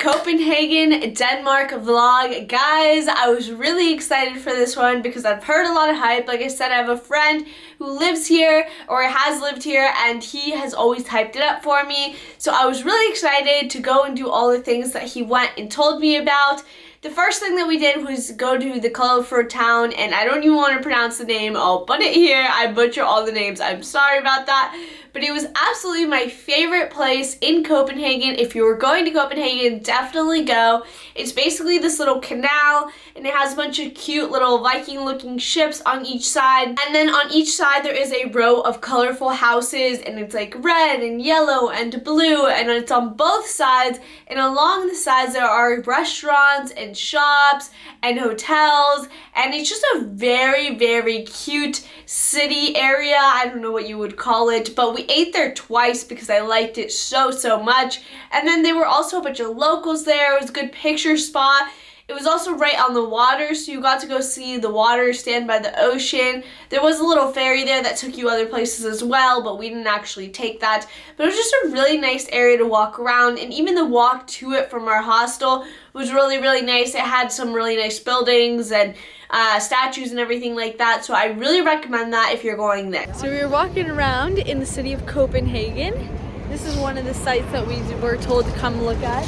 Copenhagen, Denmark vlog. Guys, I was really excited for this one because I've heard a lot of hype. Like I said, I have a friend who lives here or has lived here and he has always hyped it up for me. So I was really excited to go and do all the things that he went and told me about. The first thing that we did was go to the colorful town, and I don't even want to pronounce the name. I'll put it here. I butcher all the names. I'm sorry about that. But it was absolutely my favorite place in Copenhagen. If you were going to Copenhagen, definitely go. It's basically this little canal, and it has a bunch of cute little Viking-looking ships on each side. And then on each side, there is a row of colorful houses, and it's like red and yellow and blue, and it's on both sides. And along the sides, there are restaurants and shops and hotels, and it's just a very, very cute city area. I don't know what you would call it, but we ate there twice because I liked it so much. And then there were also a bunch of locals there. It was a good picture spot. It was also right on the water, so you got to go see the water stand by the ocean. There was a little ferry there that took you other places as well, but we didn't actually take that. But it was just a really nice area to walk around, and even the walk to it from our hostel was really, really nice. It had some really nice buildings and statues and everything like that, so I really recommend that if you're going there. So we were walking around in the city of Copenhagen. This is one of the sites that we were told to come look at.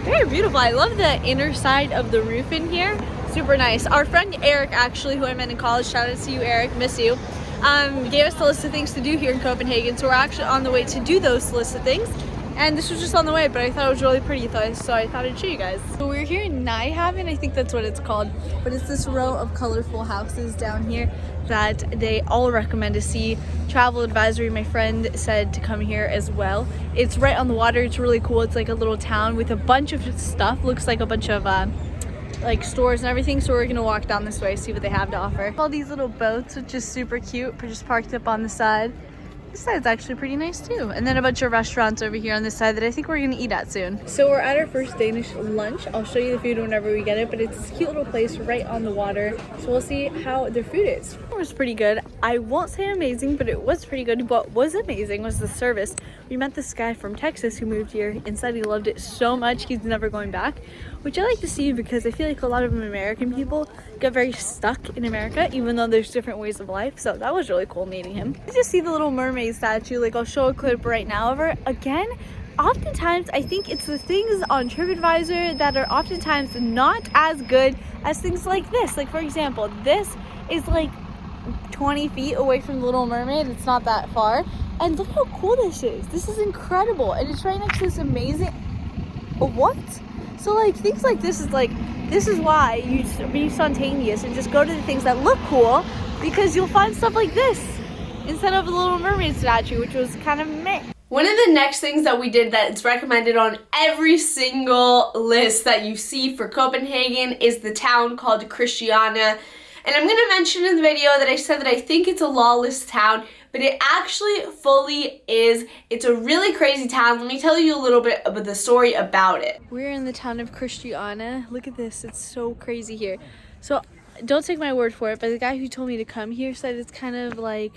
Very beautiful. I love the inner side of the roof in here. Super nice. Our friend Eric, actually, who I met in college, shout out to you, Eric, miss you, gave us a list of things to do here in Copenhagen. So we're actually on the way to do those list of things. And this was just on the way, but I thought it was really pretty, so I thought I'd show you guys. So we're here in Nyhavn, I think that's what it's called. But it's this row of colorful houses down here that they all recommend to see. Travel advisory, my friend said to come here as well. It's right on the water. It's really cool. It's like a little town with a bunch of stuff. Looks like a bunch of like stores and everything. So we're gonna walk down this way, see what they have to offer. All these little boats, which is super cute, just parked up on the side. This side's actually pretty nice too. And then a bunch of restaurants over here on this side that I think we're gonna eat at soon. So we're at our first Danish lunch. I'll show you the food whenever we get it, but it's this cute little place right on the water. So we'll see how their food is. It was pretty good. I won't say amazing, but it was pretty good. What was amazing was the service. We met this guy from Texas who moved here and said he loved it so much he's never going back, which I like to see because I feel like a lot of American people get very stuck in America, even though there's different ways of life. So that was really cool meeting him. You just see the little mermaid statue. Like, I'll show a clip right now of her. Again, oftentimes I think it's the things on TripAdvisor that are oftentimes not as good as things like this. Like, for example, this is like 20 feet away from the Little Mermaid. It's not that far. And look how cool this is. This is incredible. And it's right next to this amazing... What? So like things like this is why you be spontaneous and just go to the things that look cool, because you'll find stuff like this instead of a Little Mermaid statue, which was kind of meh. One of the next things that we did that is recommended on every single list that you see for Copenhagen is the town called Christiania. And I'm going to mention in the video that I said that I think it's a lawless town, but it actually fully is. It's a really crazy town. Let me tell you a little bit about the story about it. We're in the town of Christiania. Look at this. It's so crazy here. So don't take my word for it, but the guy who told me to come here said it's kind of like,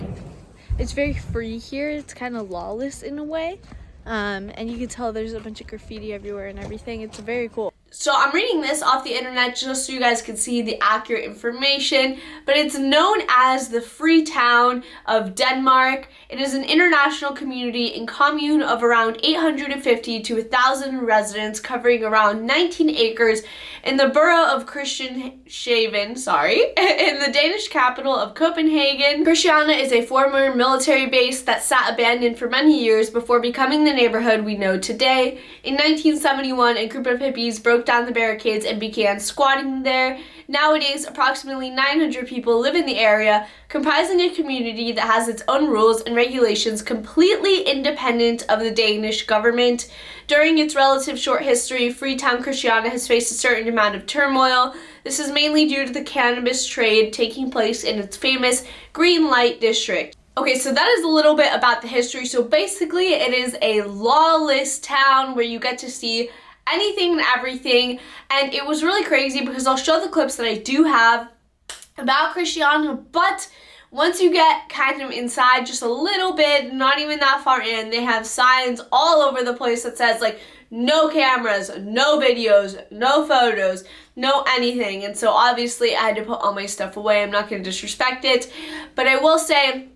it's very free here. It's kind of lawless in a way. And you can tell there's a bunch of graffiti everywhere and everything. It's very cool. So I'm reading this off the internet just so you guys can see the accurate information, but it's known as the Free Town of Denmark. It is an international community and commune of around 850 to 1,000 residents covering around 19 acres in the borough of Christianshavn, in the Danish capital of Copenhagen. Christiania is a former military base that sat abandoned for many years before becoming the neighborhood we know today. In 1971, a group of hippies broke down the barricades and began squatting there. Nowadays, approximately 900 people live in the area, comprising a community that has its own rules and regulations completely independent of the Danish government. During its relative short history, Freetown Christiania has faced a certain amount of turmoil. This is mainly due to the cannabis trade taking place in its famous Green Light District. Okay, so that is a little bit about the history. So basically, it is a lawless town where you get to see anything and everything, and it was really crazy because I'll show the clips that I do have about Christiania, but once you get kind of inside just a little bit, not even that far in, they have signs all over the place that says like, no cameras, no videos, no photos, no anything. And so obviously I had to put all my stuff away. I'm not going to disrespect it, but I will say,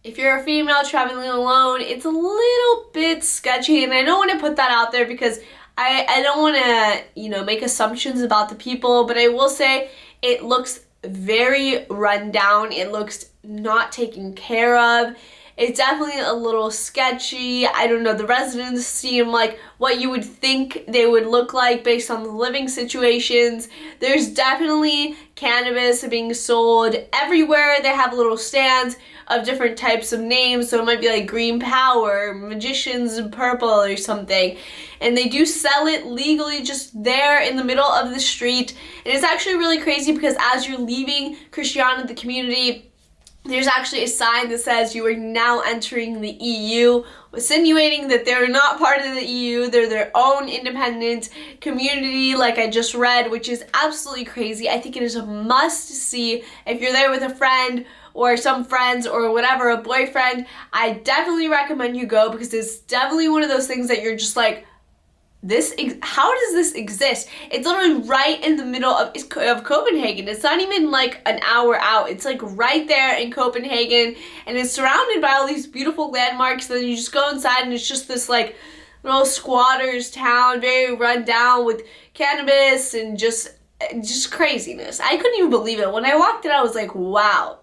if you're a female traveling alone, it's a little bit sketchy, and I don't want to put that out there because I don't want to, make assumptions about the people, but I will say it looks very run down. It looks not taken care of. It's definitely a little sketchy. I don't know, the residents seem like what you would think they would look like based on the living situations. There's definitely cannabis being sold everywhere. They have little stands of different types of names, so it might be like Green Power, Magicians in Purple or something. And they do sell it legally just there in the middle of the street. And it's actually really crazy because as you're leaving Christiana, the community, there's actually a sign that says you are now entering the EU, insinuating that they're not part of the EU, they're their own independent community, like I just read, which is absolutely crazy. I think it is a must see if you're there with a friend or some friends or whatever, a boyfriend. I definitely recommend you go because it's definitely one of those things that you're just like, how does this exist? It's literally right in the middle of Copenhagen. It's not even like an hour out. It's like right there in Copenhagen, and it's surrounded by all these beautiful landmarks. Then you just go inside and it's just this like little squatters town, very run down with cannabis and just craziness. I couldn't even believe it. When I walked in, I was like, wow.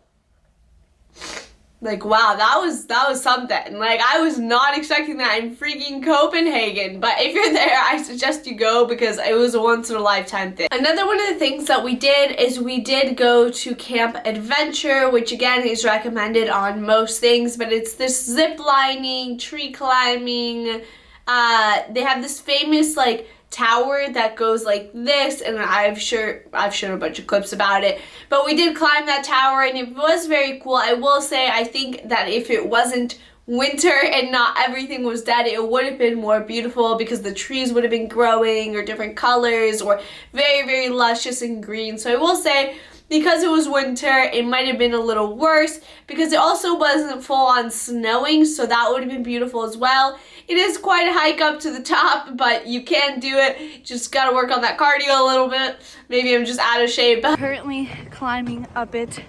Like, wow, that was something. Like, I was not expecting that in freaking Copenhagen. But if you're there, I suggest you go because it was a once-in-a-lifetime thing. Another one of the things that we did is we did go to Camp Adventure, which again is recommended on most things, but it's this zip lining, tree climbing. They have this famous, like, tower that goes like this, and I've shown a bunch of clips about it, but we did climb that tower and it was very cool. I will say, I think that if it wasn't winter and not everything was dead, it would have been more beautiful because the trees would have been growing or different colors or very, very luscious and green. So I will say, because it was winter, it might have been a little worse because it also wasn't full on snowing, so that would have been beautiful as well. It is quite a hike up to the top, but you can do it. Just gotta work on that cardio a little bit. Maybe I'm just out of shape. Currently climbing up it.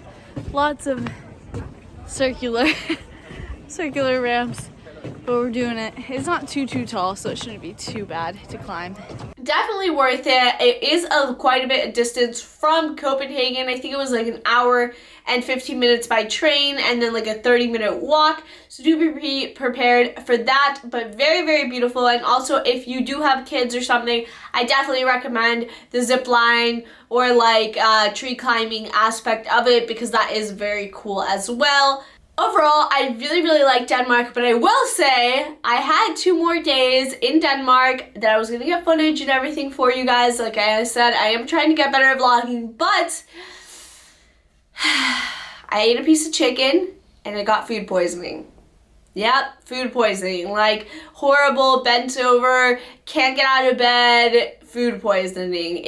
Lots of circular ramps, but we're doing it. It's not too tall, so it shouldn't be too bad to climb. Definitely worth it. It is quite a bit of distance from Copenhagen. I think it was like an hour and 15 minutes by train and then like a 30-minute walk. So do be prepared for that, but very, very beautiful. And also if you do have kids or something, I definitely recommend the zip line or like tree climbing aspect of it because that is very cool as well. Overall, I really, really like Denmark, but I will say I had 2 more days in Denmark that I was going to get footage and everything for you guys. Like I said, I am trying to get better at vlogging, but I ate a piece of chicken and I got food poisoning. Yep, food poisoning. Like horrible, bent over, can't get out of bed, food poisoning.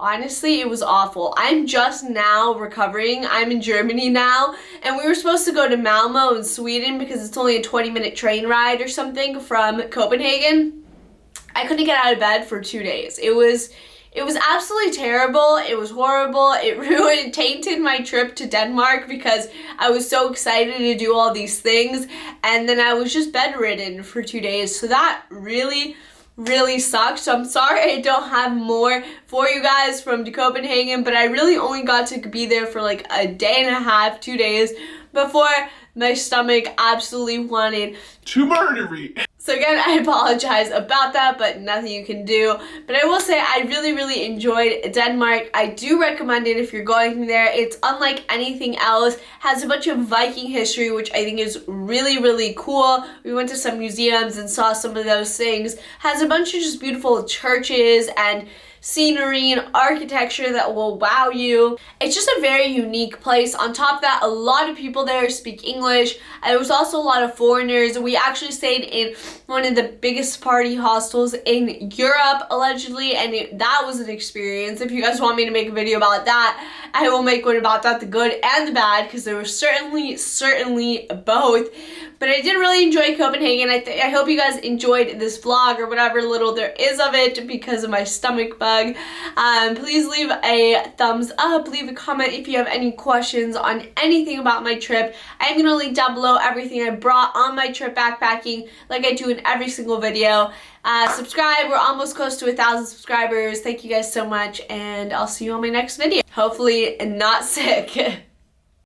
Honestly, it was awful. I'm just now recovering. I'm in Germany now, and we were supposed to go to Malmo in Sweden because it's only a 20-minute train ride or something from Copenhagen. I couldn't get out of bed for 2 days. It was absolutely terrible. It was horrible. It tainted my trip to Denmark because I was so excited to do all these things, and then I was just bedridden for 2 days. So that really sucked. So I'm sorry I don't have more for you guys from Copenhagen, but I really only got to be there for like a day and a half, 2 days before my stomach absolutely wanted to murder me. So again, I apologize about that, but nothing you can do. But I will say I really, really enjoyed Denmark. I do recommend it if you're going there. It's unlike anything else. Has a bunch of Viking history, which I think is really, really cool. We went to some museums and saw some of those things. Has a bunch of just beautiful churches and scenery and architecture that will wow you. It's just a very unique place. On top of that, a lot of people there speak English. There was also a lot of foreigners. We actually stayed in one of the biggest party hostels in Europe, allegedly, and that was an experience. If you guys want me to make a video about that, I will make one about that, the good and the bad, because there was certainly both. But I did really enjoy Copenhagen. I hope you guys enjoyed this vlog or whatever little there is of it because of my stomach bug. Please leave a thumbs up, leave a comment if you have any questions on anything about my trip. I'm going to link down below everything I brought on my trip backpacking like I do in every single video. Subscribe, we're almost close to 1,000 subscribers. Thank you guys so much, and I'll see you on my next video. Hopefully not sick.